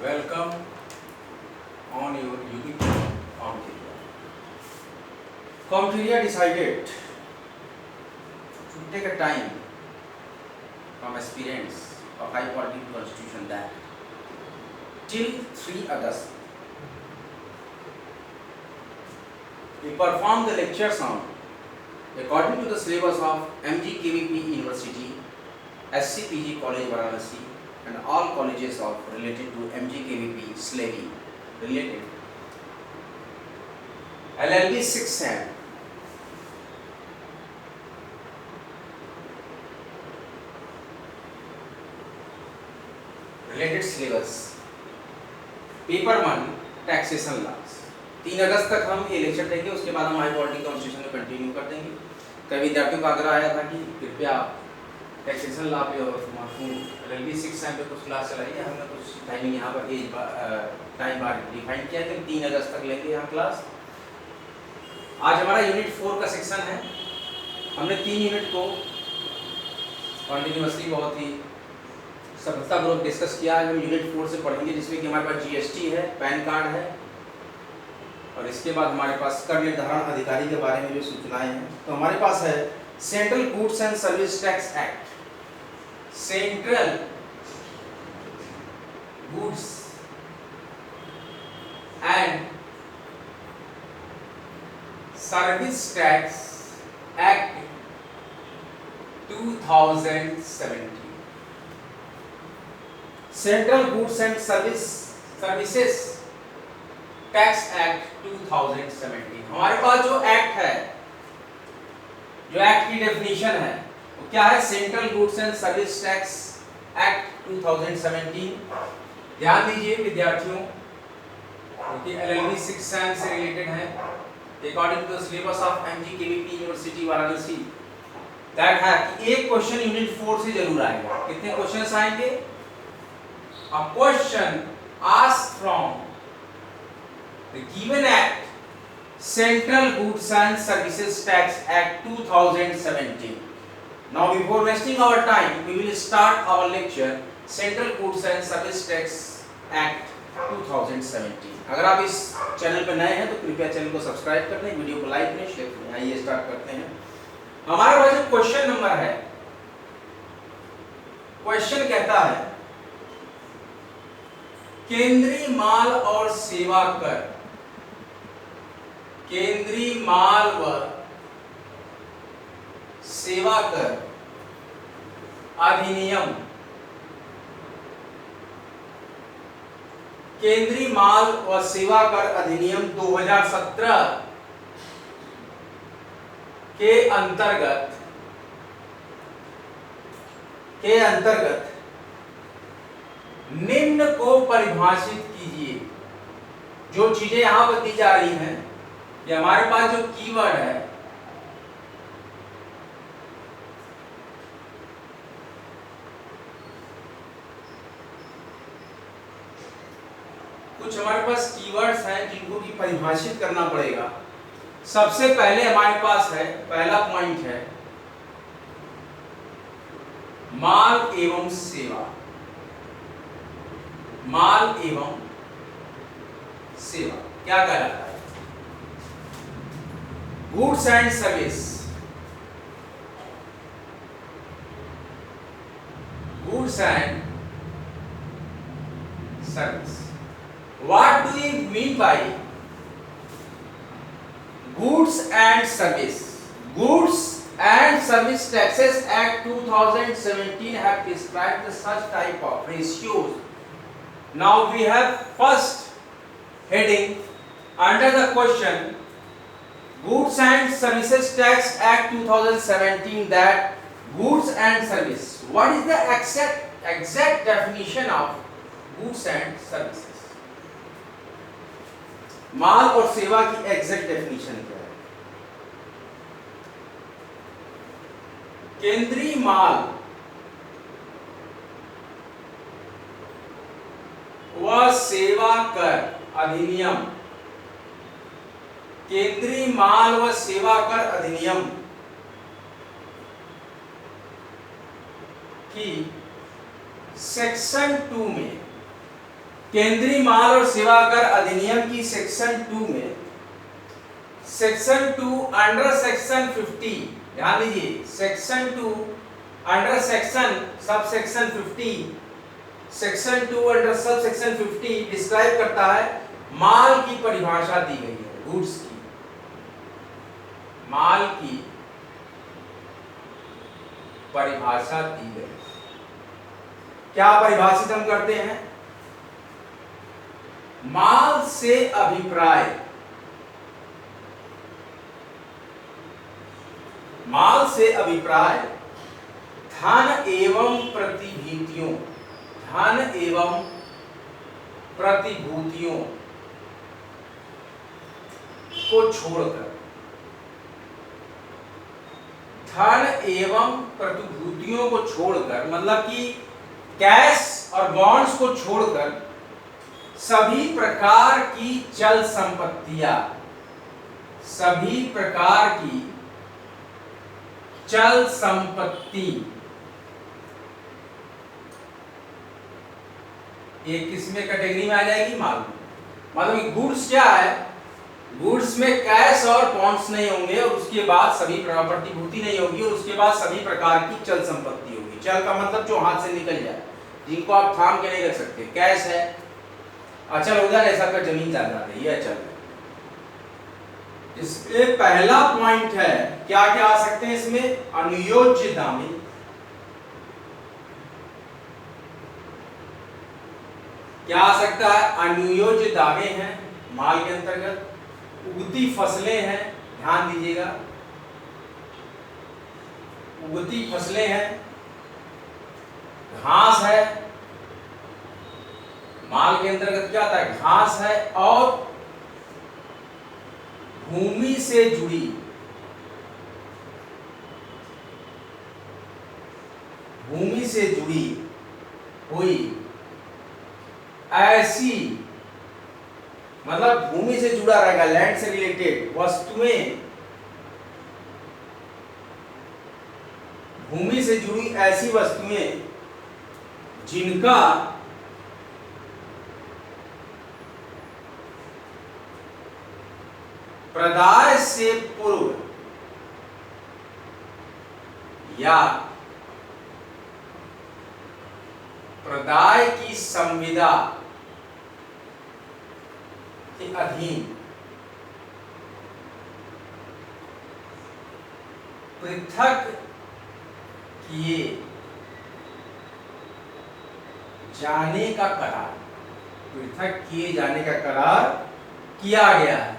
Welcome on your YouTube channel Comteria. Comteria decided to take a time from aspirants of high quality constitution that till 3 August we perform the lectures on according to the syllabus of MGKVP University, SCPG College Varanasi and all colleges of related to MGKVP Slavey related LLB 6 SEM related syllabus paper 1 taxation loss 3 अगस्त तक हम ये lecture देंगे। उसके बाद हम high quality constitution में continue कर देंगे। कई विद्यार्थियों का आग्रह आया था कि कृपया टैक्सेशन लॉ पे और LLB 6 SEM पे कुछ क्लास चलाइए। हमने कुछ टाइमिंग यहाँ पर टाइम बार डिफाइन किया कि 3 अगस्त तक लेंगे यहाँ क्लास। आज हमारा यूनिट 4 का सेक्शन है। हमने 3 यूनिट को कंटिन्यूअसली बहुत ही सफलतापूर्वक डिस्कस किया। आज हम यूनिट 4 से पढ़ेंगे, जिसमें कि हमारे पास GST है, पैन कार्ड है और इसके बाद हमारे पास कर निर्धारण अधिकारी के बारे में जो सूचनाएं हैं। तो हमारे पास है central goods and service tax act, central goods and service tax act 2017, central goods and services tax act 2017। हमारे पास जो एक्ट है, जो एक्ट की डेफिनेशन है वो क्या है? Central goods and service tax act 2017। ध्यान दीजिए विद्यार्थियों, क्योंकि LLB 6 SEM से रिलेटेड है। According to the syllabus of MGKVP university Varanasi that है कि एक क्वेश्चन यूनिट 4 से जरूर आएगा। कितने क्वेश्चंस आएंगे? A question asked from the given act, Central Goods and Services Tax Act 2017. Now, before wasting our time, we will start our lecture Central Goods and Service Tax Act 2017. अगर आप इस channel पर नए हैं तो कृपया channel को subscribe कर लें, वीडियो को लाइक करें, शेयर करें। आइए स्टार्ट करते हैं। हमारे पास जो क्वेश्चन नंबर है, क्वेश्चन कहता है केंद्रीय माल और सेवा कर, केंद्रीय माल व सेवा कर अधिनियम, केंद्रीय माल व सेवा कर अधिनियम 2017 के अंतर्गत निम्न को परिभाषित कीजिए। जो चीजें यहां पर दी जा रही हैं, ये हमारे पास जो कीवर्ड है, कुछ हमारे पास कीवर्ड्स हैं जिनको की परिभाषित करना पड़ेगा। सबसे पहले हमारे पास है, पहला पॉइंट है माल एवं सेवा। माल एवं सेवा क्या कहलाता है? Goods and service, goods and service. What do you mean by goods and service? Goods and Service Taxes Act 2017 have prescribed such type of ratios. Now we have first heading under the question Goods and Services Tax Act 2017, that goods and service. What is the exact definition of goods and services? माल और सेवा की exact definition क्या है? केंद्रीय माल व सेवा कर अधिनियम, केंद्रीय माल व सेवा कर अधिनियम की सेक्शन 2 में केंद्रीय माल और सेवा कर अधिनियम की सेक्शन 2 में सेक्शन 2 अंडर सेक्शन 50, ध्यान दीजिए, section 2 under section sub section 50, section 2 under sub section 50 describe करता है, माल की परिभाषा दी गई है, गुड्स की, माल की परिभाषा दी गई। क्या परिभाषित हम करते हैं? माल से अभिप्राय, माल से अभिप्राय धन एवं प्रतिभूतियों, धन एवं प्रतिभूतियों को छोड़कर, धन एवं प्रतिभूतियों को छोड़कर, मतलब कि कैश और बॉन्ड्स को छोड़कर सभी प्रकार की चल संपत्तियां, सभी प्रकार की चल संपत्ति, ये किस में कैटेगरी में आ जाएगी? माल। मतलब गुड्स क्या है? गुड्स में कैश और बॉन्ड्स नहीं होंगे, और उसके बाद सभी प्रतिभूति नहीं होगी, और उसके बाद सभी प्रकार की चल संपत्ति होगी। चल का मतलब जो हाथ से निकल जाए, जिनको आप थाम के नहीं रख सकते। कैश है, अचल हो जाए, ऐसा कर जमीन जायदाद है, ये अचल है। इसमें पहला पॉइंट है, क्या क्या आ सकते हैं इसमें? अनुयोज्य दावे, क्या आ सकता है? अनुयोज्य दावे हैं माल के अंतर्गत, उगती फसलें हैं, ध्यान दीजिएगा, उगती फसलें हैं, घास है, माल के अंतर्गत क्या आता है? घास है, और भूमि से जुड़ी, भूमि से जुड़ी हुई ऐसी, मतलब भूमि से जुड़ा रहेगा, लैंड से रिलेटेड वस्तुएं, भूमि से जुड़ी ऐसी वस्तुएं जिनका प्रदाय से पूर्व या प्रदाय की संविदा के अधीन पृथक किए जाने का करार, पृथक किए जाने का करार किया गया है।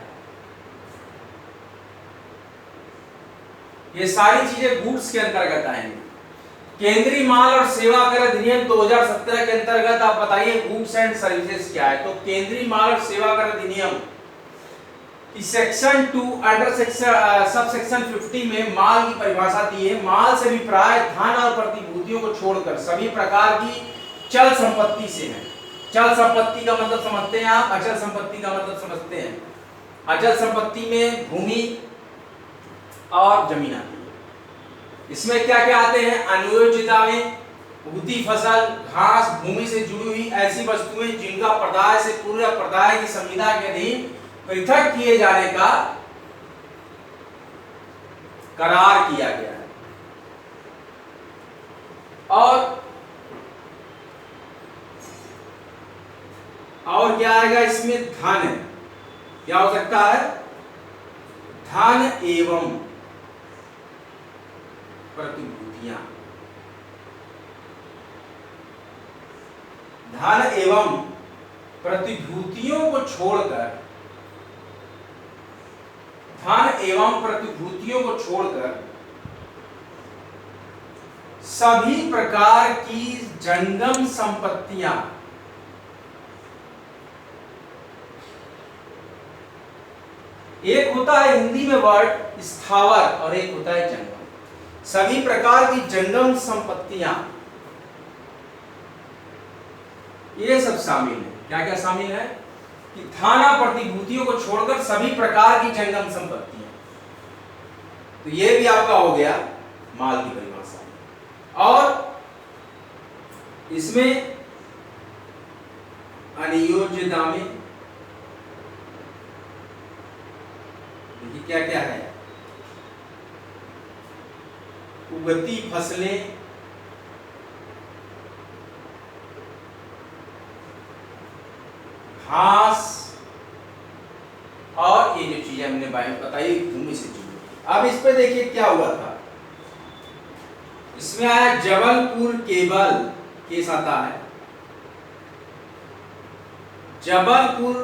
ये सारी चीजें गुड्स के अंतर्गत आएंगी। केंद्रीय माल और सेवा कर अधिनियम 2017 के अंतर्गत आप बताइए गुड्स एंड सर्विसेज क्या है? तो केंद्रीय माल और सेवा कर अधिनियम की section 2 under section sub section 50 में माल की परिभाषा दी है। माल से अभिप्राय धन और प्रतिभूतियों को छोड़कर सभी प्रकार की चल संपत्ति से है। चल संपत्ति का मतलब समझते हैं आप, अचल संपत्ति का मतलब समझते हैं। अचल संपत्ति में भूमि और जमीन आती है। इसमें क्या क्या आते हैं? अनुयोज्य दावे, उगती फसल, घास, भूमि से जुड़ी हुई ऐसी वस्तुएं जिनका प्रदाय से पूर्व प्रदाय की संविदा के अधीन पृथक किए जाने का करार किया गया है। और क्या आएगा इसमें? धन, क्या हो सकता है? धन एवं प्रतिभूतियां, धन एवं प्रतिभूतियों को छोड़कर, धन एवं प्रतिभूतियों को छोड़कर सभी प्रकार की जंगम संपत्तियां, एक होता है हिंदी में वर्ड स्थावर और एक होता है जंगम। सभी प्रकार की जंगम संपत्तियां, ये सब शामिल है। क्या क्या शामिल है? कि धन और प्रतिभूतियों को छोड़कर सभी प्रकार की जंगम संपत्तियां। तो ये भी आपका हो गया माल की परिभाषा। और इसमें अनियोज्य दामे, देखिए क्या क्या है, उगती फसलें, घास, और ये जो चीजें हमने बताई भूमि से जुड़ी। अब इस पे देखिए क्या हुआ था, इसमें आया जबलपुर केबल केस आता है, Jabalpur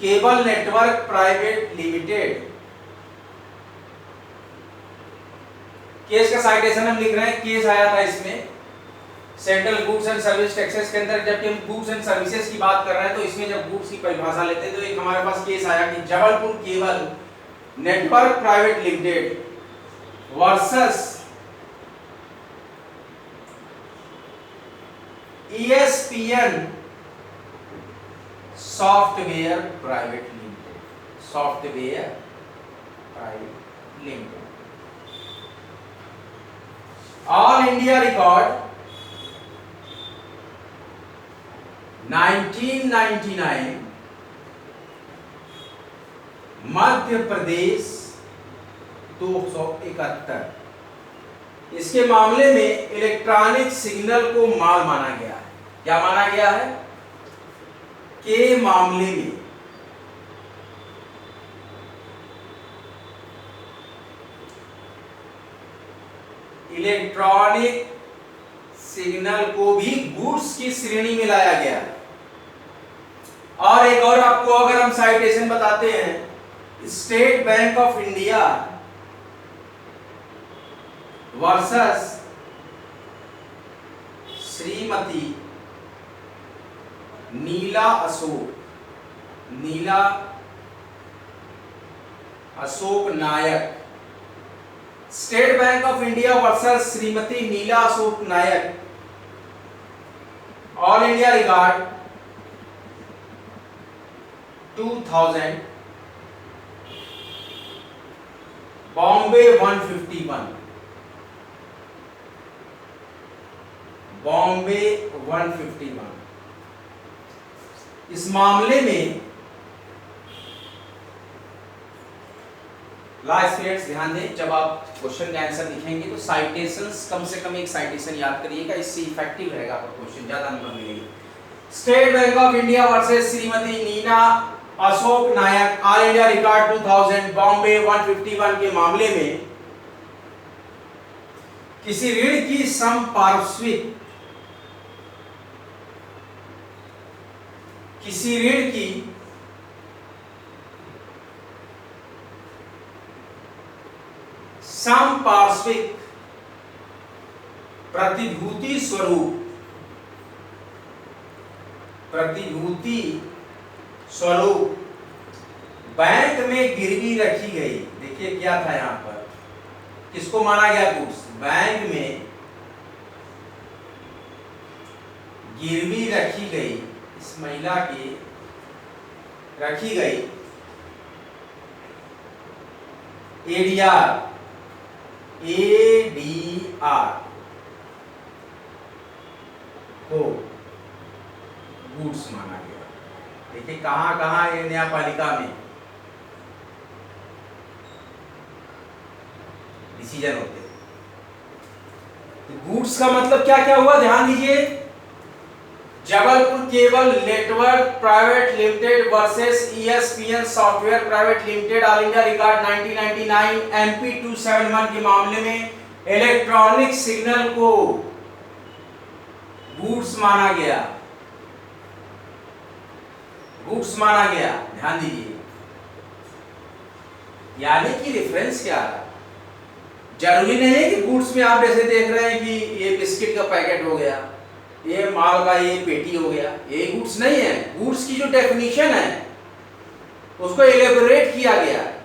cable network private limited. Case का साइटेशन हम लिख रहे हैं, केस आया था इसमें central goods and service taxes के अंदर, जबकि हम गुड्स एंड सर्विसेज की बात कर रहे हैं तो इसमें जब गुड्स की परिभाषा लेते हैं तो एक हमारे पास केस आया कि Jabalpur cable network private limited versus ESPN software private limited, software private limited. All India record 1999, Madhya Pradesh 271। इसके मामले में इलेक्ट्रॉनिक सिग्नल को माल माना गया है। क्या माना गया है? के मामले में इलेक्ट्रॉनिक सिग्नल को भी गुड्स की श्रेणी में लाया गया है। और एक और आपको अगर हम साइटेशन बताते हैं, State Bank of India versus Shrimati Neela Ashok Nayak, State Bank of India versus Shrimati Neela Ashok Nayak, All India Record 2000, Bombay 151, Bombay 151। इस मामले में स्टूडेंट्स ध्यान दें, जब आप क्वेश्चन का आंसर लिखेंगे तो साइटेशंस कम से कम एक साइटेशन याद करिएगा, इससे इफेक्टिव रहेगा आपका क्वेश्चन, ज्यादा नंबर मिलेंगे। State Bank of India versus Shrimati Neena Ashok Nayak, All India Record 2000, Bombay 151 के मामले में किसी ऋण की समपार्श्विक, किसी ऋण की समपार्श्विक प्रतिभूति स्वरूप बैंक में गिरवी रखी गई। देखिए क्या था यहां पर, किसको माना गया गुड्स? बैंक में गिरवी रखी गई, इस महिला की रखी गई एडीआर को गुड्स माना गया। देखिए कहां कहां ये न्यायपालिका में डिसीजन होते हैं। तो गुड्स का मतलब क्या क्या हुआ, ध्यान दीजिए। Jabalpur cable network private limited versus ESPN software private limited, all India record 1999, MP 271 के मामले में इलेक्ट्रॉनिक सिग्नल को गुड्स माना गया, गुड्स माना गया। ध्यान दीजिए, यानी कि रेफरेंस क्या है, जरूरी नहीं है कि गुड्स में आप जैसे देख रहे हैं कि ये बिस्किट का पैकेट हो गया, ये माल का ये पेटी हो गया, ये गुड्स नहीं है। गुड्स की जो डेफिनेशन है उसको एलेबोरेट किया गया है।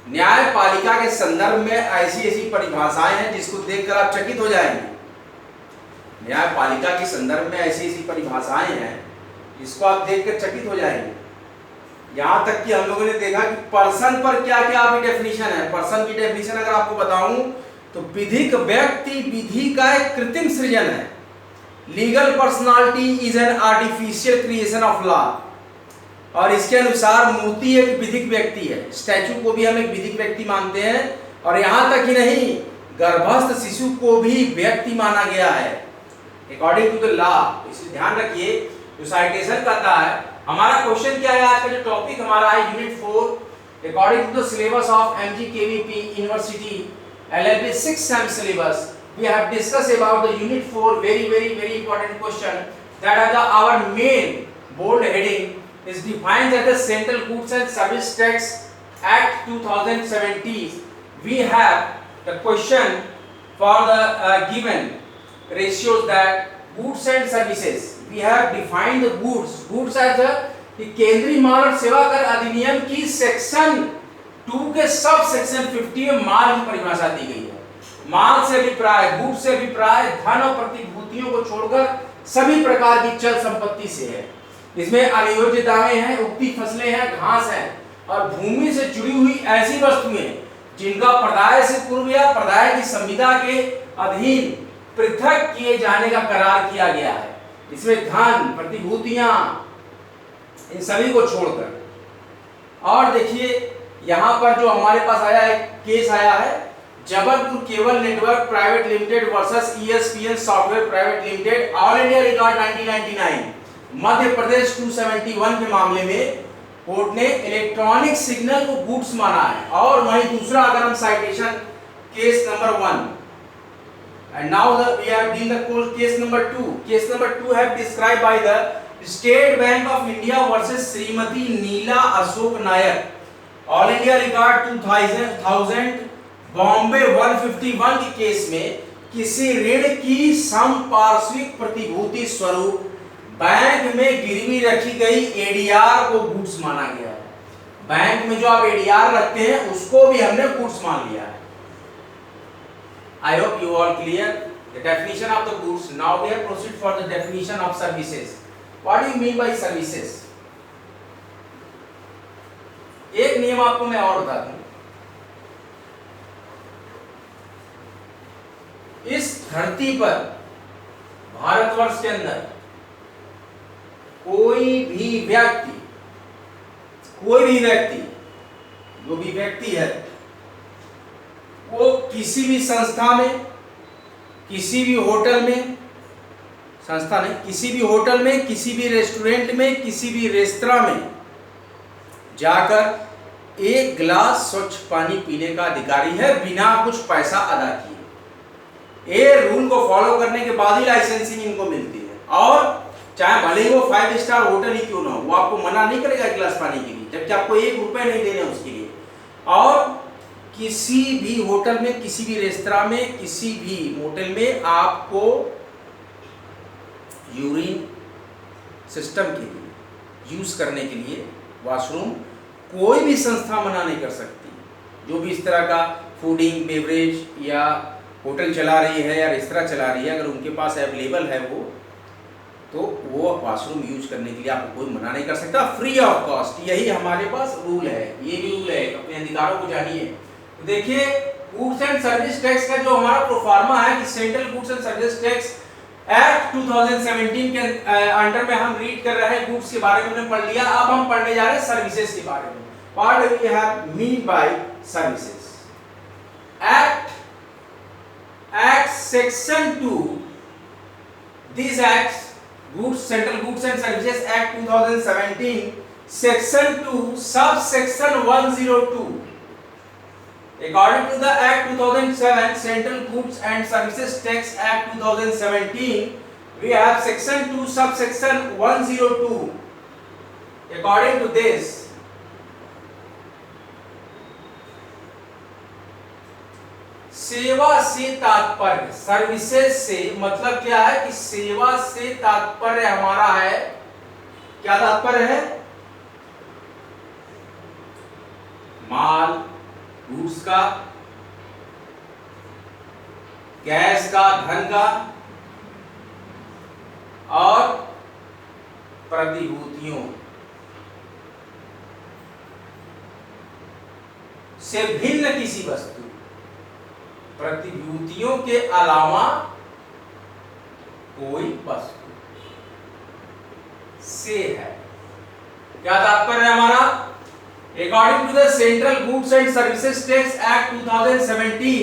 न्यायपालिका के संदर्भ में ऐसी ऐसी परिभाषाएं हैं जिसको देखकर आप चकित हो जाएंगे। न्यायपालिका के संदर्भ में ऐसी ऐसी परिभाषाएं हैं जिसको आप देखकर चकित हो जाएंगे। यहाँ तक कि हम लोगों ने देखा कि पर्सन पर क्या क्या अभी डेफिनेशन है। पर्सन की डेफिनेशन अगर आपको बताऊं तो विधिक व्यक्ति विधि का एक कृत्रिम सृजन है। Legal personality is an artificial creation of law, और इसके अनुसार मूर्ति एक विधिक व्यक्ति है, स्टैचू को भी हम एक विधिक व्यक्ति मानते हैं, और यहाँ तक ही नहीं, गर्भस्थ शिशु को भी व्यक्ति माना गया है अकॉर्डिंग टू द लॉ। इसे ध्यान रखिए, जो साइटेशन कहता है, हमारा क्वेश्चन क्या है, आज का जो टॉपिक हमारा है unit 4 according to the syllabus of MGKVP university LLB 6 sem syllabus, we have discussed about the unit 4 very important question that are our main bold heading is defined as the Central Goods and Service Tax Act 2017. We have the question for the given ratios that goods and services, we have defined the goods as the केंद्रीय माल और सेवा कर अधिनियम की section 2 के sub section 50 में माल की परिभाषा दी गई है। माल से अभिप्राय, गुड से अभिप्राय धन और प्रतिभूतियों को छोड़कर सभी प्रकार की चल संपत्ति से है। इसमें अनियोज्य दावे हैं, उगती फसलें हैं, घास है और भूमि से जुड़ी हुई ऐसी वस्तुएं जिनका प्रदाय से पूर्व या प्रदाय की संविदा के अधीन पृथक किए जाने का करार किया गया है। इसमें धन, प्रतिभूतियां, इन सभी को छोड़कर। और देखिए यहाँ पर जो हमारे पास आया है, केस आया है Jabalpur cable network private limited versus ESPN software private limited, all India record 1999, Madhya Pradesh 271 के मामले में कोर्ट ने इलेक्ट्रॉनिक सिग्नल को गुड्स माना है। और वहीं दूसरा अगर हम citation case number 1 and now we have deal the case number 2. Case number 2 have described by the State Bank of India versus Shrimati Neela Ashok Nayak, All India Record 2000 Bombay 151 के केस में किसी ऋण की संपार्श्विक प्रतिभूति स्वरूप बैंक में गिरवी रखी गई ADR को गुड्स माना गया है। बैंक में जो आप ADR रखते हैं उसको भी हमने गुड्स मान लिया है। I hope you all clear the definition of the goods. Now we have proceed for the definition of services. What do you mean by services? एक नियम आपको मैं और बता दूं, इस धरती पर भारतवर्ष के अंदर कोई भी व्यक्ति जो भी व्यक्ति है वो किसी भी संस्था में, किसी भी होटल में, संस्था नहीं, किसी भी होटल में, किसी भी रेस्टोरेंट में, किसी भी रेस्तरां में जाकर एक गिलास स्वच्छ पानी पीने का अधिकारी है बिना कुछ पैसा अदा किए। ये रूल को फॉलो करने के बाद ही लाइसेंसिंग इनको मिलती है, और चाहे भले ही वो 5 स्टार होटल ही क्यों ना हो, वो आपको मना नहीं करेगा एक गिलास पानी के लिए, जबकि आपको 1 रुपए नहीं देने उसके लिए। और किसी भी होटल में, किसी भी रेस्तरां में, किसी भी मोटेल में आपको यूरिन सिस्टम के लिए यूज करने के लिए वॉशरूम कोई भी संस्था मना नहीं कर सकती। जो भी इस तरह का फूडिंग बेवरेज या होटल चला रही है या रेस्तरां चला रही है, अगर उनके पास अवेलेबल है वो, तो वो वॉशरूम यूज करने के लिए आपको कोई मना नहीं कर सकता, फ्री ऑफ कॉस्ट। यही हमारे पास रूल है, ये भी रूल है, अपने अधिकारों को जानिए। तो देखिए गुड्स एंड सर्विस टैक्स का जो हमारा प्रोफार्मा है कि central goods and service tax act 2017 के अंडर में हम रीड कर रहे हैं, गुड्स के बारे में हमने पढ़ लिया। अब हम पढ़ने जा रहे हैं सर्विसेज के बारे में। What do we have mean by services? Act section 2, this act Goods, Central Goods and Services Act 2017, Section 2, Subsection 102. According to the Act 2007, Central Goods and Services Tax Act 2017, we have Section 2, Subsection 102. According to this, सेवा से तात्पर्य, services से मतलब क्या है कि सेवा से तात्पर्य हमारा है, क्या तात्पर्य है? माल, गुड्स का, गैस का, धन का और प्रतिभूतियों से भिन्न किसी वस्तु, प्रतिभूतियों के अलावा कोई वस्तु से है। क्या तात्पर्य है हमारा? According to the central goods and services tax act 2017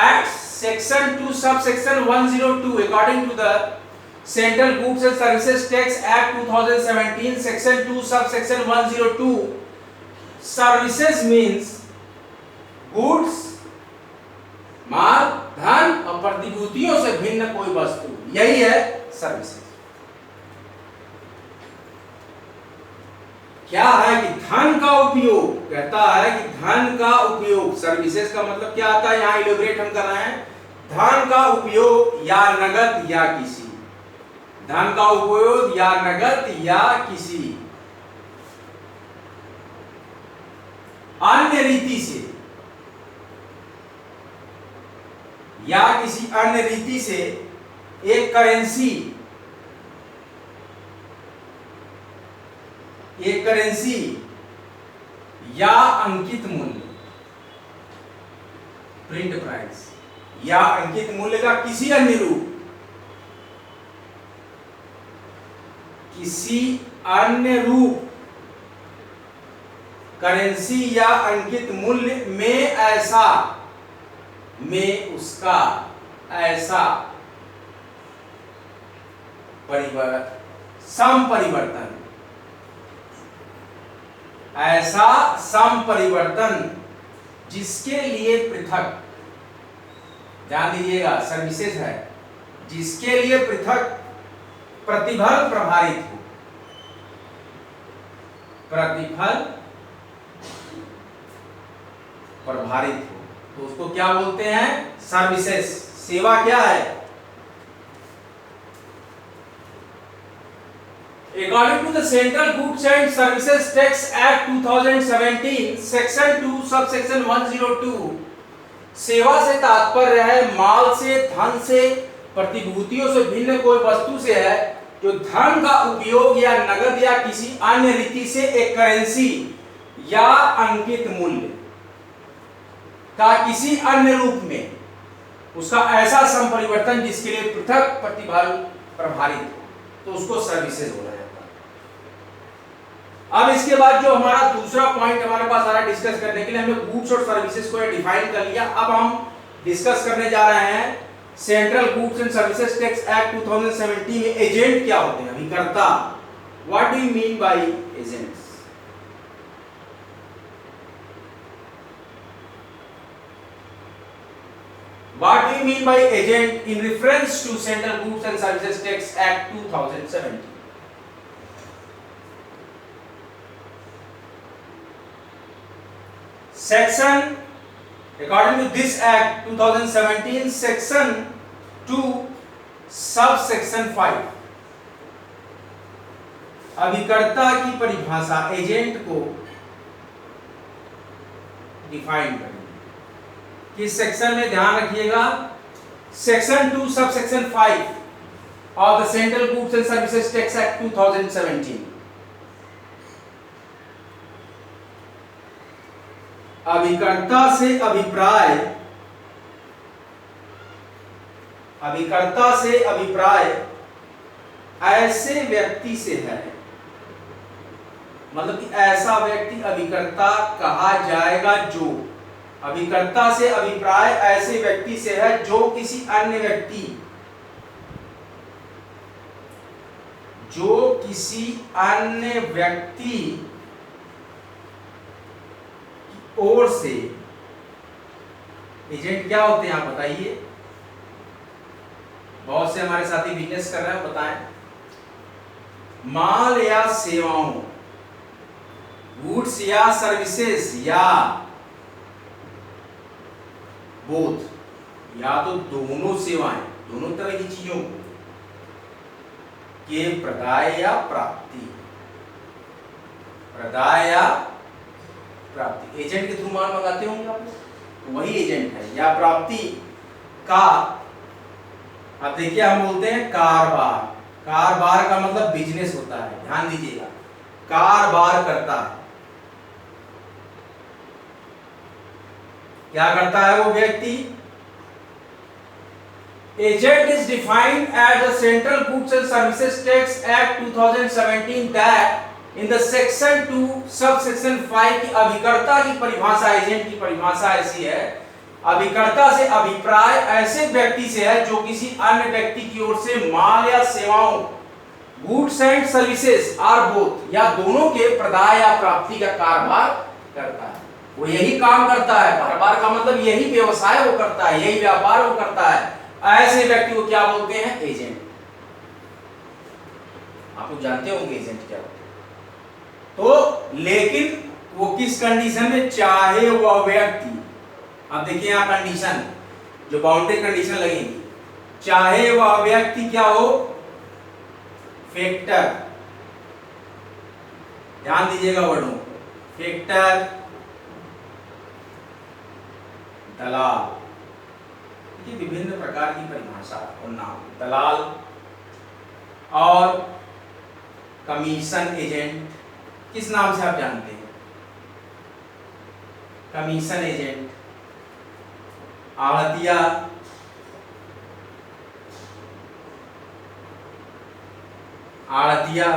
act section 2 sub section 102, according to the central goods and services tax act 2017 section 2 sub section 102, services means goods, माल, धन और प्रतिभूतियों से भिन्न कोई वस्तु, यही है सर्विसेज। क्या है कि धन का उपयोग, कहता है कि धन का उपयोग, सर्विसेज का मतलब क्या आता है, यहां इलैबोरेट हम कर रहे हैं, धन का उपयोग या नगद या किसी, धन का उपयोग या नगद या किसी अन्य रीति से या किसी अन्य रीति से एक करेंसी या अंकित मूल्य, प्रिंट प्राइस, या अंकित मूल्य का किसी अन्य रूप, किसी अन्य रूप करेंसी या अंकित मूल्य में ऐसा, में उसका ऐसा संपरिवर्तन, ऐसा संपरिवर्तन जिसके लिए पृथक, ध्यान दीजिएगा सर्विसेज है, जिसके लिए पृथक प्रतिफल प्रभावित हो, प्रतिफल प्रभावित हो, तो उसको क्या बोलते हैं? सर्विसेज। सेवा क्या है? According to the Central Goods and Services Tax Act 2017, Section 2, Subsection 102, सेवा से तात्पर्य है माल से, धन से, प्रतिभूतियों से भिन्न कोई वस्तु से है जो धन का उपयोग या नगद या किसी अन्य रीति से एक करेंसी या अंकित मूल्य का किसी अन्य रूप में उसका ऐसा संपरिवर्तन जिसके लिए पृथक प्रतिफल प्रभावित हो, तो उसको सर्विसेज बोला जाता है। अब इसके बाद जो हमारा दूसरा पॉइंट हमारे पास आ रहा है डिस्कस करने के लिए, हमने गुड्स और सर्विसेज को डिफाइन कर लिया। अब हम डिस्कस करने जा रहे हैं central goods and services tax act 2017 में एजेंट क्या होते हैं, अभिकर्ता। What do you mean by agents? What do you mean by agent in reference to Central Goods and Services Tax Act 2017? Section, according to this Act 2017, Section 2, Subsection 5, अभिकर्ता की परिभाषा, agent को define करें। किस सेक्शन में? ध्यान रखिएगा, section 2 sub section 5 of the central goods and services tax act 2017। अभिकर्ता से अभिप्राय, अभिकर्ता से अभिप्राय ऐसे व्यक्ति से है, मतलब कि ऐसा व्यक्ति अभिकर्ता कहा जाएगा जो, अभिकर्ता से अभिप्राय ऐसे व्यक्ति से है जो किसी अन्य व्यक्ति, जो किसी अन्य व्यक्ति की ओर से, एजेंट क्या होते हैं आप बताइए? बहुत से हमारे साथी बिजनेस कर रहे हैं, बताएं। माल या सेवाओं, गुड्स या सर्विसेज या बोथ, या तो दोनों सेवाएं, दोनों तरह की चीजों को के प्रदाय या प्राप्ति, प्रदाय या प्राप्ति, एजेंट के थ्रू माल मंगाते होंगे आप लोग, तो वही एजेंट है। या प्राप्ति का, अब देखिए हम बोलते हैं कारोबार, कारोबार का मतलब बिजनेस होता है, ध्यान दीजिएगा, कारोबार करता है, क्या करता है वो व्यक्ति? Agent is defined as the Central Goods and Services Tax Act 2017 that in the section 2 subsection 5 की अभिकर्ता की परिभाषा, एजेंट की परिभाषा ऐसी है, अभिकर्ता से अभिप्राय ऐसे व्यक्ति से है जो किसी अन्य व्यक्ति की ओर से माल या सेवाओं, goods and services are both, या दोनों के प्रदाय या प्राप्ति का कारोबार करता है। वो यही काम करता है, कारोबार का मतलब यही व्यवसाय वो करता है, यही व्यापार वो करता है, ऐसे व्यक्ति को क्या बोलते हैं? एजेंट। आप लोग जानते होंगे एजेंट क्या होता है। तो लेकिन वो किस कंडीशन में? चाहे वह व्यक्ति, अब देखिए यहां कंडीशन, जो बाउंड्री कंडीशन लगेगी, चाहे वह व्यक्ति क्या हो? फैक्टर, ध्यान दीजिएगा वर्डों, फैक्टर, दलाल, ये विभिन्न प्रकार की परिभाषा और नाम, दलाल और कमीशन एजेंट, किस नाम से आप जानते हैं? कमीशन एजेंट, आढ़तिया, आढ़तिया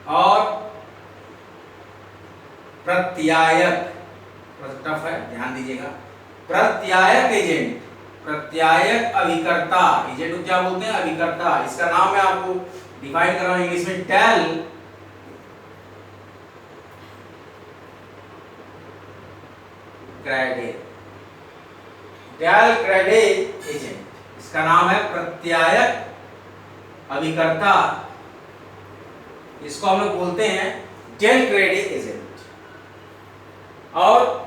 और प्रत्यायक, टफ है, ध्यान दीजिएगा, प्रत्यायक एजेंट, प्रत्यायक अभिकर्ता, एजेंट को क्या बोलते हैं? अभिकर्ता। इसका नाम मैं आपको डिफाइन कर रहा हूं इंग्लिश में, del credere, del credere agent, इसका नाम है प्रत्यायक अभिकर्ता, इसको हम लोग बोलते हैं डेल क्रेडे एजेंट। और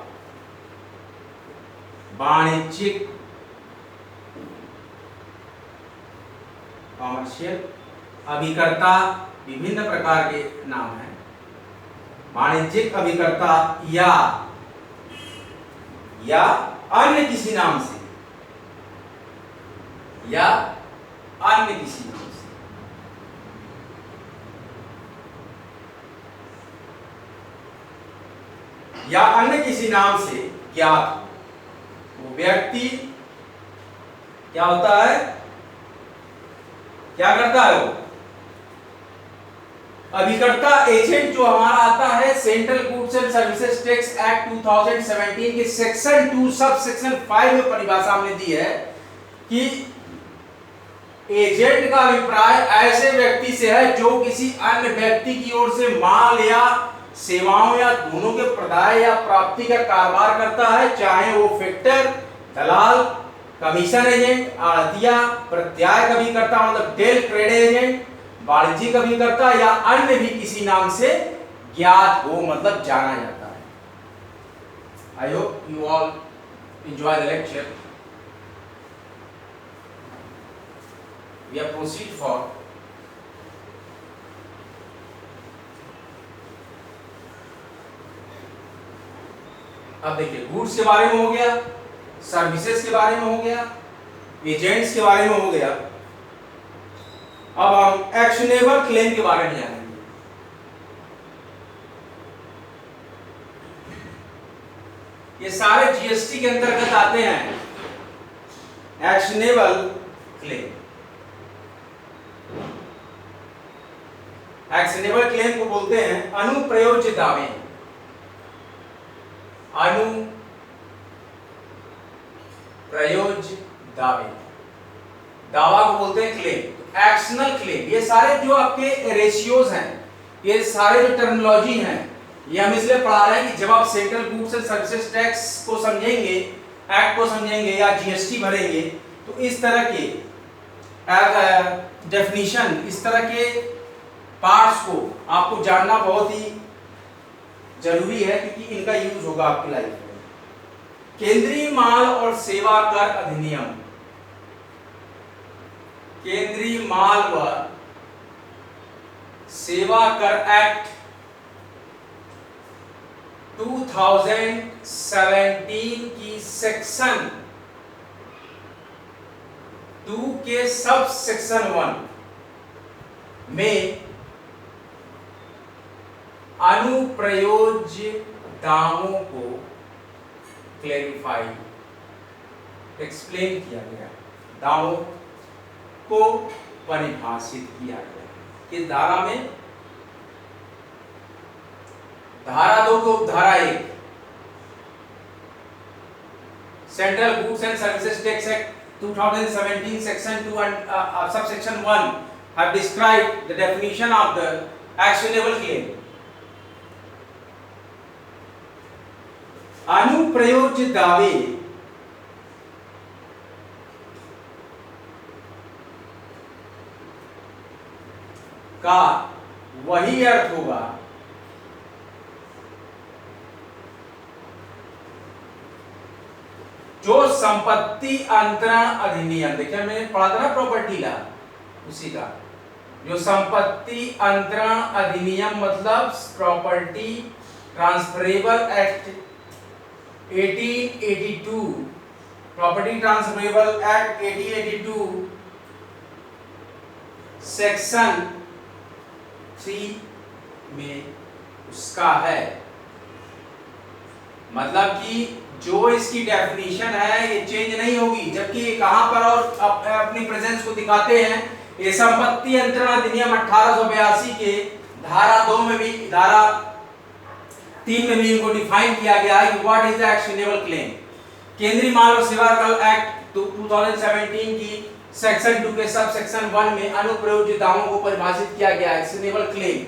वाणिज्यिक, कॉमर्शियल अभिकर्ता, विभिन्न प्रकार के नाम हैं, वाणिज्यिक अभिकर्ता या अन्य किसी नाम से, या अन्य किसी नाम से, या अन्य किसी नाम से ज्ञात वो व्यक्ति क्या होता है? क्या करता है वो? अभिकर्ता एजेंट जो हमारा आता है central goods and services tax act 2017 के सेक्शन 2 सब सेक्शन 5 में परिभाषा हमने दी है कि एजेंट का अभिप्राय ऐसे व्यक्ति से है जो किसी अन्य व्यक्ति की ओर से माल या सेवाओं या दोनों के प्रदाय या प्राप्ति का कारोबार करता है, चाहे वो फैक्टर, दलाल, कमीशन एजेंट, आढ़तिया, प्रत्यायक अभिकर्ता मतलब डेल क्रेडे एजेंट, वाणिज्यिक अभिकर्ता या अन्य भी किसी नाम से ज्ञात हो मतलब जाना जाता है। I hope you all enjoy the lecture. We are proceed for अब देखिए, गुड्स के बारे में हो गया, सर्विसेज के बारे में हो गया, एजेंट्स के बारे में हो गया। अब हम एक्शनेबल क्लेम के बारे में जानेंगे। ये सारे जीएसटी के अंतर्गत आते हैं। एक्शनेबल क्लेम, एक्शनेबल क्लेम को बोलते हैं अनुप्रयोज्य दावे, अनुप्रयोज्य दावे, दावा को बोलते हैं क्लेम। एक्शनल क्लेम, ये सारे जो आपके रेशियोज हैं, ये सारे जो टर्मिनोलॉजी हैं, ये हम इसलिए पढ़ा रहे हैं कि जब आप central goods and services tax को समझेंगे, एक्ट को समझेंगे या जीएसटी भरेंगे, तो इस तरह के डेफिनेशन, इस तरह के पार्ट्स को आपको जानना बहुत ही जरूरी है, क्योंकि इनका यूज होगा आपकी लाइफ में। केंद्रीय माल और सेवा कर अधिनियम, केंद्रीय माल व सेवा कर एक्ट 2017 की सेक्शन 2 के सब सेक्शन 1 में अनुप्रयोज्य दावों को क्लैरिफाई एक्सप्लेन किया गया, दावों को परिभाषित किया गया। किस धारा में? धारा 2 को उपधारा 1, central goods and services tax act 2017 section 2 and subsection 1 have described the definition of the actionable claim. अनुप्रयोज्य दावे का वही अर्थ होगा जो संपत्ति अंतरण अधिनियम, देखिए मैंने पढ़ा था ना प्रॉपर्टी लॉ, उसी का, जो संपत्ति अंतरण अधिनियम मतलब property transferable act 1882, property transferable act 1882 section 3 में उसका है। मतलब कि जो इसकी डेफिनेशन है ये चेंज नहीं होगी, जबकि कहां पर और अपनी प्रेजेंस को दिखाते हैं, ये संपत्ति अंतरण अधिनियम 1882 के धारा 2 में भी, धारा 3 में भी इनको डिफाइन किया गया है कि what is the actionable claim. केंद्रीय माल और सेवा कर एक्ट 2017 की सेक्शन 2 के सब सेक्शन 1 में अनुप्रयोज्य दावों को परिभाषित किया गया है, एक्शनेबल क्लेम।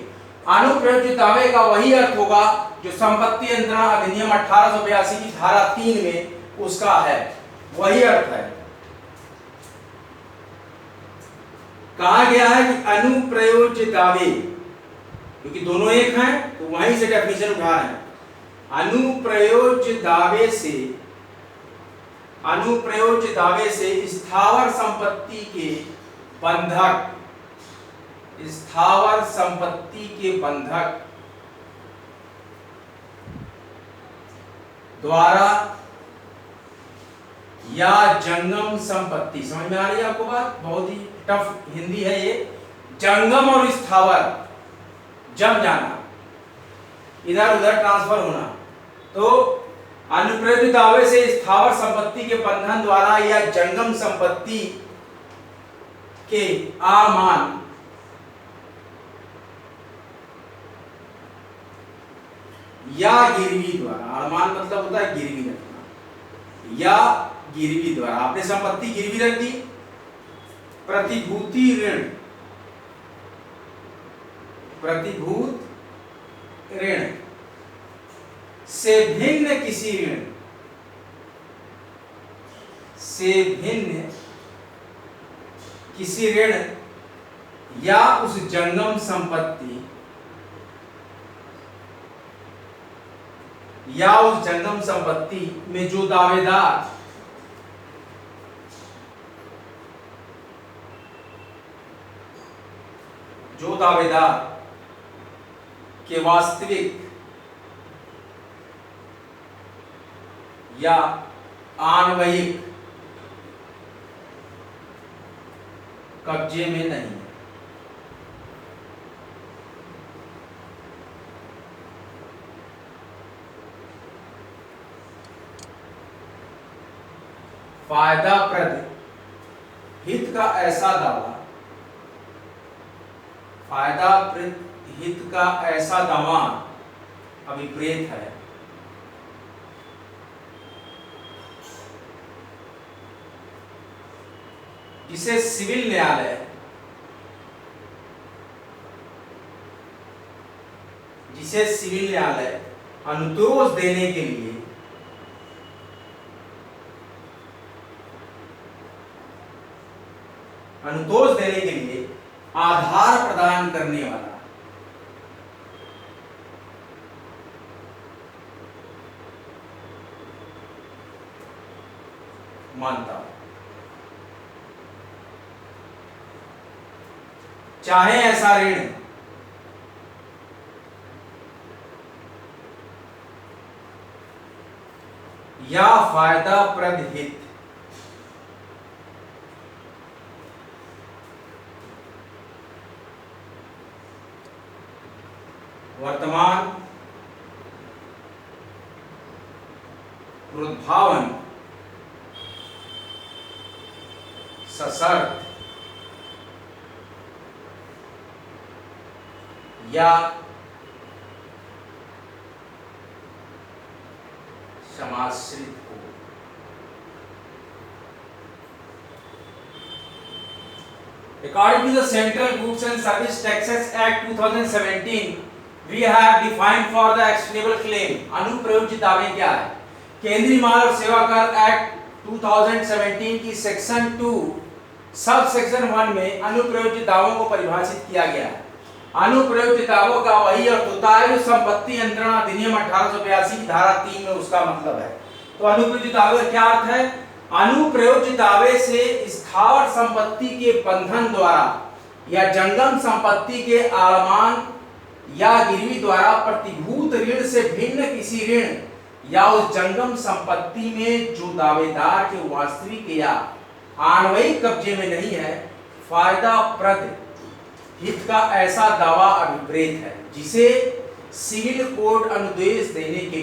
अनुप्रयोज्य दावे का वही अर्थ होगा जो संपत्ति अंतरण अधिनियम 1882 की धारा 3 में उसका है, वही अर्थ है। कहा गया है कि अनुप्रयोज्य दावे, क्योंकि दोनों एक हैं तो वहीं से डेफिनेशन उठा रहे हैं। अनुप्रयोज्य दावे से स्थावर संपत्ति के बंधक, स्थावर संपत्ति के बंधक द्वारा या जंगम संपत्ति, समझ में आ रही है आपको बात? बहुत ही टफ हिंदी है ये। जंगम और स्थावर, जम जाना, इधर उधर ट्रांसफर होना, तो अनुप्रयोज्य दावे से स्थावर संपत्ति के बंधन द्वारा या जंगम संपत्ति के आमान या गिरवी द्वारा, अनुमान मतलब होता है गिरवी रखना, या गिरवी द्वारा, आपने संपत्ति गिरवी रख दी, प्रतिभूति ऋण, प्रतिभूत ऋण से भिन्न किसी ऋण, से भिन्न किसी ऋण या उस जंगम संपत्ति या उस जंगम संपत्ति में जो दावेदार के वास्तविक या आणविक कब्जे में नहीं, फायदाप्रद हित का ऐसा दावा, फायदाप्रद हित का ऐसा दावा अभिप्रेत है जिसे सिविल न्यायालय अनुतोष देने के लिए आधार प्रदान करने वाला मानता हूं। चाहे ऐसा ऋण या फायदाप्रद हित वर्तमान प्रोद्भावन सशर्त या समाश्रित हो। According to the Central Goods and Service Taxes Act 2017, we have defined for the actionable claim अनुप्रयोज्य दावे क्या है। केंद्रीय माल और सेवा कर एक्ट 2017 की सेक्शन 2 सब सेक्शन 1 में अनुप्रयोज्य दावों को परिभाषित किया गया है। अनुप्रयोज्य दावों का वही अर्थ होता है जो संपत्ति नियंत्रण अधिनियम 1882 की धारा 3 में उसका मतलब है। तो अनुप्रयोज्य दावे का क्या अर्थ है? अनुप्रयोज्य दावे से स्थावर संपत्ति के बंधन द्वारा या जंगम संपत्ति के आलमान या गिरवी द्वारा प्रतिभूत ऋण से भिन्न किसी ऋण या उस जंगम संपत्ति में जो दावेदार के वास्तविक या आणविक कब्जे में नहीं है, फायदाप्रद हित का ऐसा दावा अभिप्रेत है जिसे सिविल कोर्ट अनुदेश देने के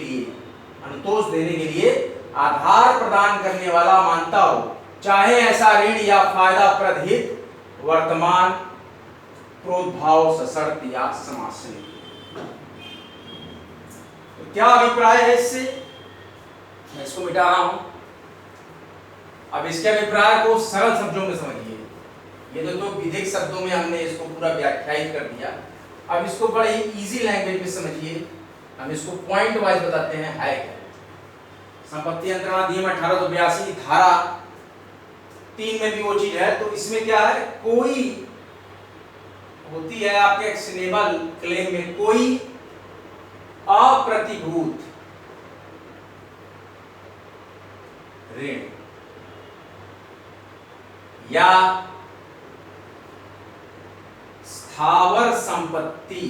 लिए आधार प्रदान करने वाला मानता हो, चाहे ऐसा ऋण या फायदाप्रद हित वर्तमान प्रोद्भाव सशर्त या समाश्रित। तो क्या अभिप्राय है इससे? मैं इसको मिटा रहा हूं। अब इसके अभिप्राय को सरल शब्दों में समझिए। ये तो विधिक शब्दों में हमने इसको पूरा व्याख्यायित कर दिया। अब इसको बड़े इजी लैंग्वेज में समझिए। हम इसको पॉइंट वाइज बताते हैं है क्या। संपत्ति नियंत्रण अधिनियम 1882 धारा 3 में भी वो चीज है। तो इसमें क्या है, कोई होती है आपके एक्शनेबल क्लेम में कोई अप्रतिभूत ऋण या स्थावर संपत्ति,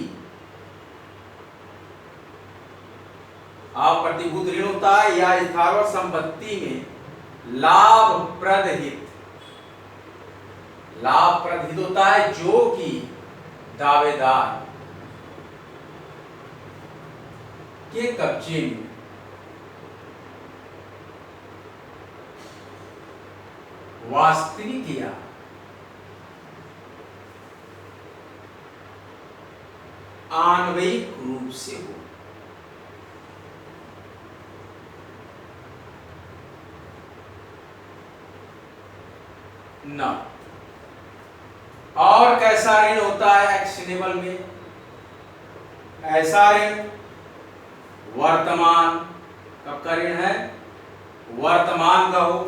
अप्रतिभूत ऋण होता है या स्थावर संपत्ति में लाभप्रद हित होता है जो कि दावेदार के कब्जे में वास्तविक या आणविक रूप से हो। न और कैसा ऋण होता है एक्शनेबल में? ऐसा ऋण वर्तमान, कब का ऋण है? वर्तमान का हो,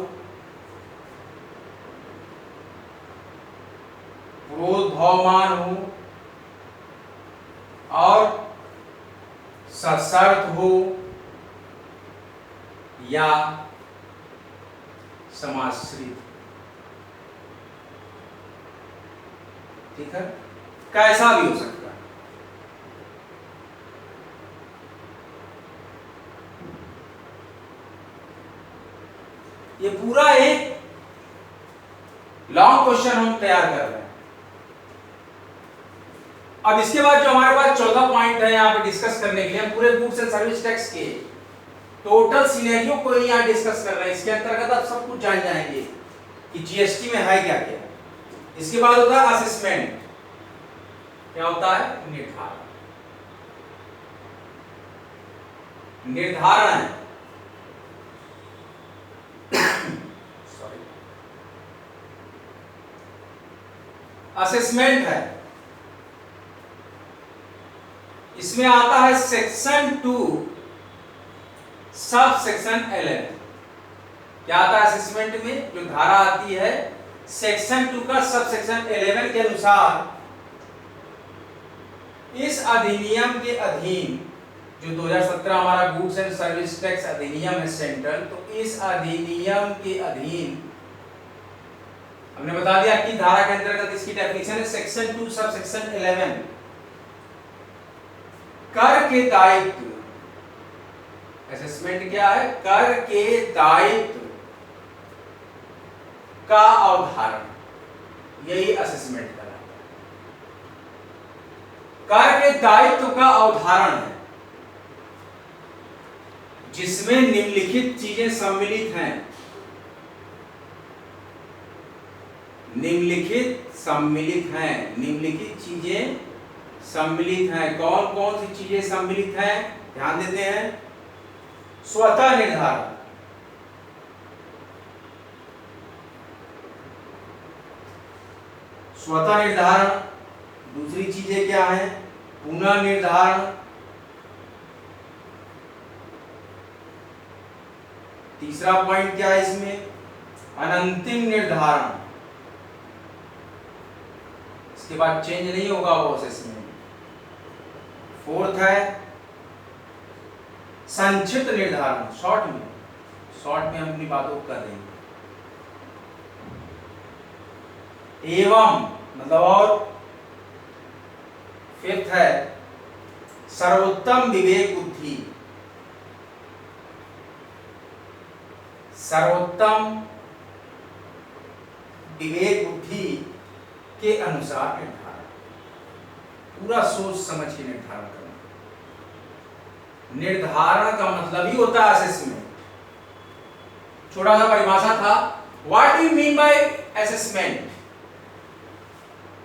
प्रोद्भवमान हो और सशर्त हो या समाश्रित। ठीक है, कैसा भी हो सकता है। ये पूरा एक लॉन्ग क्वेश्चन हम तैयार कर रहे हैं। अब इसके बाद जो हमारे पास 14 पॉइंट है यहाँ पे डिस्कस करने के लिए, हम पूरे गुड्स एंड सर्विस टैक्स के टोटल सिनेरियो को यहाँ डिस्कस कर रहे हैं। इसके अंतर्गत आप सब कुछ जान जाएंगे कि जीएसटी में है क्या क्या। इसके बाद होता है असेसमेंट। क्या होता है? निर्धारण सॉरी, असेसमेंट है। इसमें आता है सेक्शन 2 सब सेक्शन 11। क्या आता है असेसमेंट में? जो धारा आती है सेक्शन 2 का सब सेक्शन 11 के अनुसार इस अधिनियम के अधीन, जो 2017 हमारा गुड्स एंड सर्विस टैक्स अधिनियम है सेंट्रल, तो इस अधिनियम के अधीन हमने बता दिया कि धारा के अंतर्गत इसकी डेफिनेशन है सेक्शन 2 सब सेक्शन 11। कर के दायित्व, असेसमेंट क्या है? कर के दायित्व का अवधारण, यही असेसमेंट का है। कर के दायित्व का अवधारण है जिसमें निम्नलिखित चीजें सम्मिलित हैं। निम्नलिखित सम्मिलित हैं, निम्नलिखित चीजें सम्मिलित हैं। कौन कौन सी चीजें सम्मिलित हैं, ध्यान देते हैं। स्वतः निर्धारण, स्वतः निर्धारण। दूसरी चीजें क्या है, पुनः निर्धारण। तीसरा पॉइंट क्या है इसमें, अनंतिम निर्धारण। इसके बाद चेंज नहीं होगा वो असेसमेंट। फोर्थ है संक्षिप्त निर्धारण, शॉर्ट में हम अपनी बातों को कर रहे हैं। एवं मतलब और। फिफ्थ है सर्वोत्तम विवेक बुद्धि, सर्वोत्तम विवेक बुद्धि के अनुसार निर्धारण, पूरा सोच समझ के निर्धारण करना। निर्धारण का मतलब ही होता है असेसमेंट। छोटा सा परिभाषा था, what do you mean by assessment,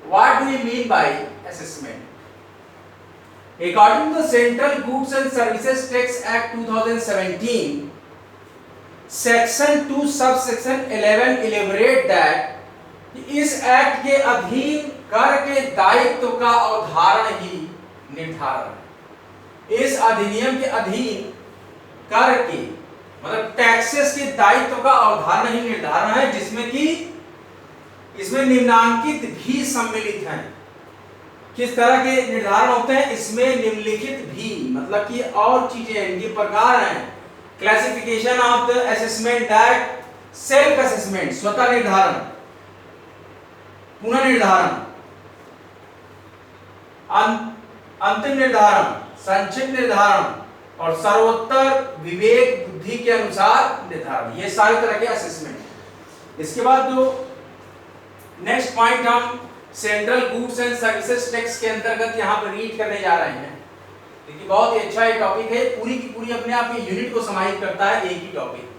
what do you mean by assessment. According to the Central Goods and Services Tax Act 2017, Section 2 subsection 11 elaborate that इस एक्ट के अधीन कर के दायित्व का अवधारण ही निर्धारण है। इस अधिनियम के अधीन कर के मतलब टैक्सेस के दायित्व का अवधारण ही निर्धारण है, जिसमें कि इसमें निम्नांकित भी सम्मिलित हैं। किस तरह के निर्धारण होते हैं इसमें, निम्नलिखित भी मतलब कि और चीजें इनके प्रकार हैं। Classification of the assessment that self assessment, स्वतः निर्धारण, पुनः निर्धारण, अंतिम निर्धारण, संक्षिप्त निर्धारण और सर्वोत्तर विवेक बुद्धि के अनुसार निर्धारण, ये सारे तरह के असेसमेंट। इसके बाद जो नेक्स्ट पॉइंट हम central goods and services tax के अंतर्गत यहाँ पर रीड करने जा रहे हैं। देखिए बहुत ही अच्छा ये टॉपिक है, पूरी की पूरी अपने आप में यूनिट को समाहित करता है एक ही topic.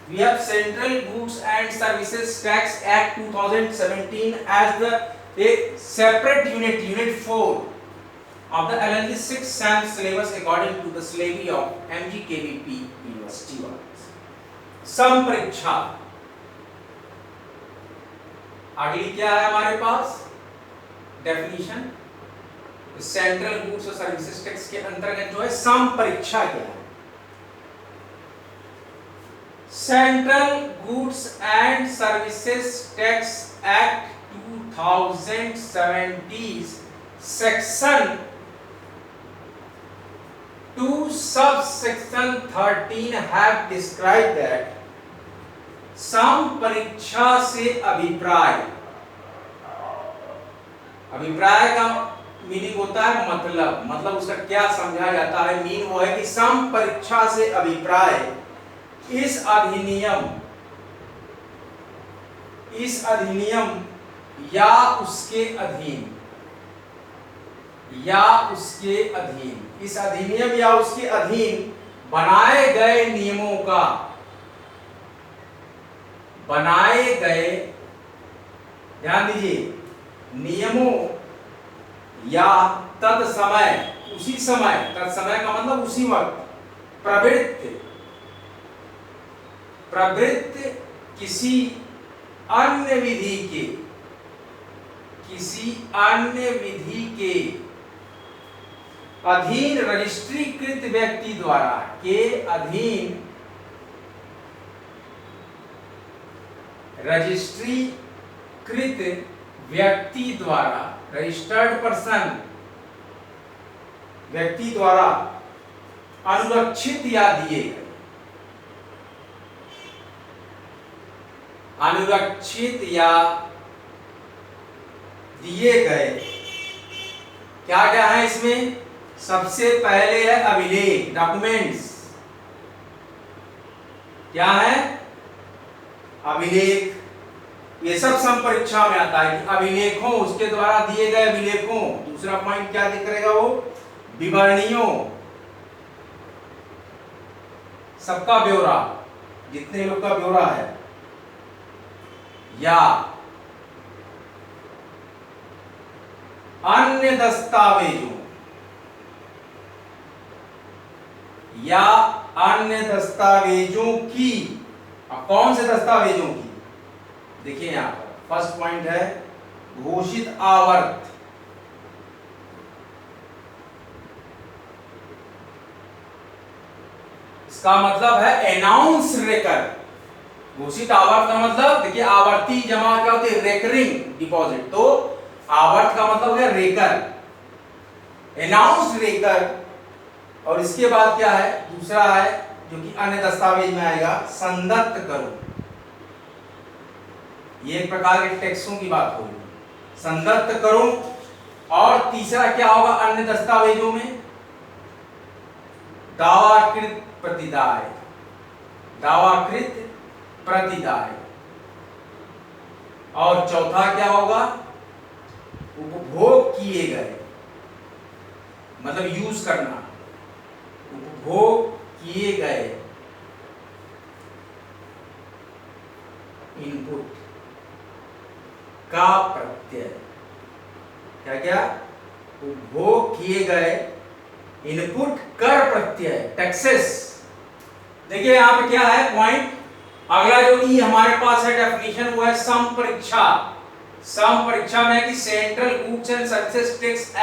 We have Central Goods and Services Tax Act 2017 as a separate unit, Unit 4 of the LLB 6th SAM syllabus according to the syllabi of MGKVP University. संपरीक्षा, अगली क्या है हमारे पास डेफिनेशन। सेंट्रल गुड्स और सर्विसेज टैक्स के अंतर्गत जो है संपरीक्षा क्या है। Central goods and services tax act 2017 section 2 subsection 13 have described that संपरीक्षा से अभिप्राय, अभिप्राय का मीनिंग होता है मतलब उसका क्या समझा जाता है। मीन वो है कि संपरीक्षा से अभिप्राय इस अधिनियम या उसके अधीन, इस अधिनियम या उसके अधीन बनाए गए नियमों का, ध्यान दीजिए, नियमों या तत्समय, उसी समय, तत्समय का मतलब उसी वक्त, प्रवृत्त किसी अन्य विधि के अधीन रजिस्ट्रीकृत व्यक्ति द्वारा रजिस्ट्रीकृत व्यक्ति द्वारा, रजिस्टर्ड पर्सन व्यक्ति द्वारा अनुरक्षित या दिए गए, क्या क्या है इसमें। सबसे पहले है अभिलेख, डॉक्यूमेंट्स। क्या है अभिलेख, ये सब संपरीक्षा में आता है कि अभिलेखों, उसके द्वारा दिए गए अभिलेखों। दूसरा पॉइंट क्या करेगा वो, विवरणियों, सबका ब्यौरा, जितने लोग का ब्यौरा है, या अन्य दस्तावेजों या अन्य दस्तावेजों की। अब कौन से दस्तावेजों की? देखिए यहां पर फर्स्ट पॉइंट है घोषित आवर्त। इसका मतलब है अनाउंस रेकर। घोषित आवर्त का मतलब देखिए आवर्ती जमा क्या होती है? Recurring deposit. तो आवर्त का मतलब है रेकर, अनाउंस रेकर। और इसके बाद क्या है? दूसरा है जो कि अन्य दस्तावेज में आएगा, संदत्त करो। ये एक प्रकार के टैक्सों की बात होगी, संदत्त करो। और तीसरा क्या होगा अन्य दस्तावेजों में? दावाकृत प्रतिदाय, दावाकृत प्रतिदाय। और चौथा क्या होगा? उपभोग किए गए, मतलब यूज करना, उपभोग किए गए इनपुट का प्रत्यय। क्या क्या? उपभोग किए गए इनपुट कर प्रत्यय, टैक्सेस। देखिए यहां पे क्या है पॉइंट? अगला जो ई हमारे पास है डेफिनेशन, वो है सम परीक्षा। सम परीक्षा में कि central goods and services tax act